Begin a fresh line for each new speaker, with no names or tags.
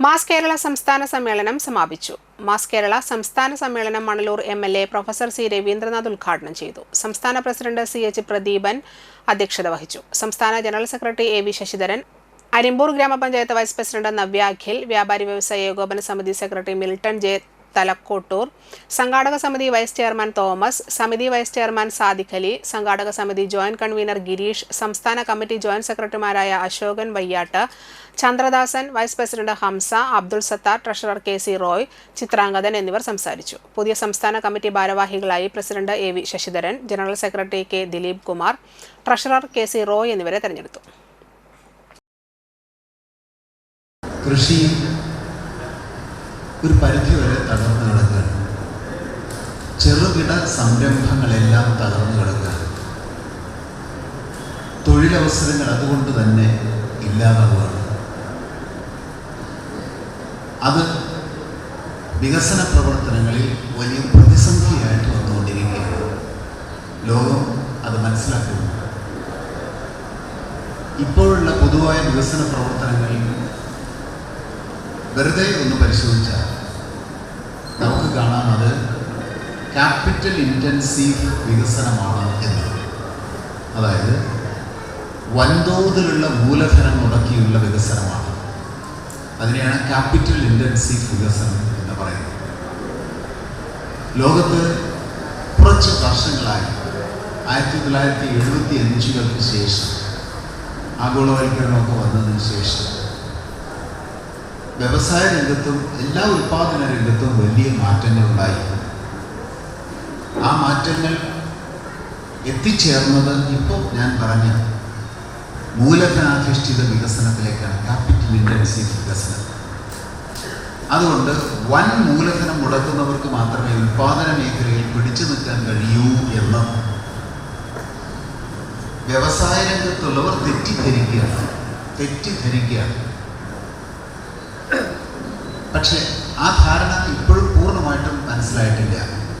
Mass Kerala സംസ്ഥാന സമ്മേളനം സമാപിച്ചു. മാസ് കേരള സംസ്ഥാന സമ്മേളനം Manalur MLA professor C Raveendranath ഉദ്ഘാടനം ചെയ്തു. സംസ്ഥാന പ്രസിഡന്റ് CH പ്രദീപൻ അധ്യക്ഷത വഹിച്ചു. സംസ്ഥാന general secretary AV Sasidharan, Arimpur ഗ്രാമപഞ്ചായത്ത് വൈസ് പ്രസിഡന്റ് നവ്യ അഖിൽ, വ്യാപാരി വ്യവസായ ഏകോപന സമിതി സെക്രട്ടറി മിൽട്ടൺ J. തലക്കോട്ടൂർ, സംഘാടക സമിതി വൈസ് ചെയർമാൻ തോമസ്, സമിതി വൈസ് ചെയർമാൻ സാദിഖ് അലി, സംഘാടക സമിതി ജോയിന്റ് കൺവീനർ ഗിരീഷ്, സംസ്ഥാന കമ്മിറ്റി ജോയിന്റ് സെക്രട്ടറിമാരായ Ashokan Vayyatt, Chandradasan, vice president Hamsa, Abdul Sattar, treasurer KC Roy, Chitrangathan എന്നിവർ സംസാരിച്ചു. പുതിയ സംസ്ഥാന കമ്മിറ്റി ഭാരവാഹികളായി president AV Sasidharan, general secretary K. Dileep Kumar, treasurer KC Roy എന്നിവരെ തെരഞ്ഞെടുത്തു.
ഒരു പരിധിവരെ തകർന്നു കിടക്കുകയാണ്. ചെറുകിട സംരംഭങ്ങളെല്ലാം തകർന്നു കിടക്കുകയാണ്. തൊഴിലവസരങ്ങൾ അതുകൊണ്ട് തന്നെ ഇല്ലാതാവുകയാണ്. അത് വികസന പ്രവർത്തനങ്ങളിൽ വലിയ പ്രതിസന്ധിയായിട്ട് വന്നുകൊണ്ടിരിക്കുകയാണ്. ലോകം അത് മനസ്സിലാക്കുന്നു. ഇപ്പോഴുള്ള പൊതുവായ വികസന പ്രവർത്തനങ്ങളിൽ വെറുതെ ഒന്ന് പരിശോധിച്ചാൽ നമുക്ക് കാണാം അത് ക്യാപിറ്റൽ ഇൻറ്റൻസീവ് വികസനമാണ് എന്നത്. അതായത് വൻതോതിലുള്ള മൂലധനം മുടക്കിയുള്ള വികസനമാണ്. അതിനെയാണ് ക്യാപിറ്റൽ ഇൻറ്റൻസീവ് വികസനം എന്ന് പറയുന്നത്. ലോകത്ത് കുറച്ച് വർഷങ്ങളായി 1975-കൾക്ക് ശേഷം ആഗോളവൽക്കരണമൊക്കെ വന്നതിന് ശേഷം വ്യവസായ രംഗത്തും എല്ലാ ഉൽപ്പാദന രംഗത്തും വലിയ മാറ്റങ്ങളുണ്ടായി. ആ മാറ്റങ്ങൾ എത്തിച്ചേർന്നത് ഇപ്പോൾ ഞാൻ പറഞ്ഞ മൂലധനാധിഷ്ഠിത വികസനത്തിലേക്കാണ്, ക്യാപിറ്റൽ ഇൻറ്റൻസീവ് വികസനം. അതുകൊണ്ട് വൻ മൂലധനം മുടക്കുന്നവർക്ക് മാത്രമേ ഉൽപ്പാദന മേഖലയിൽ പിടിച്ചു നിൽക്കാൻ കഴിയൂ എന്ന് വ്യവസായ രംഗത്തുള്ളവർ തെറ്റിദ്ധരിക്കുകയാണ്. പക്ഷെ ആ ധാരണ ഇപ്പോഴും പൂർണ്ണമായിട്ടും മനസ്സിലായിട്ടില്ല.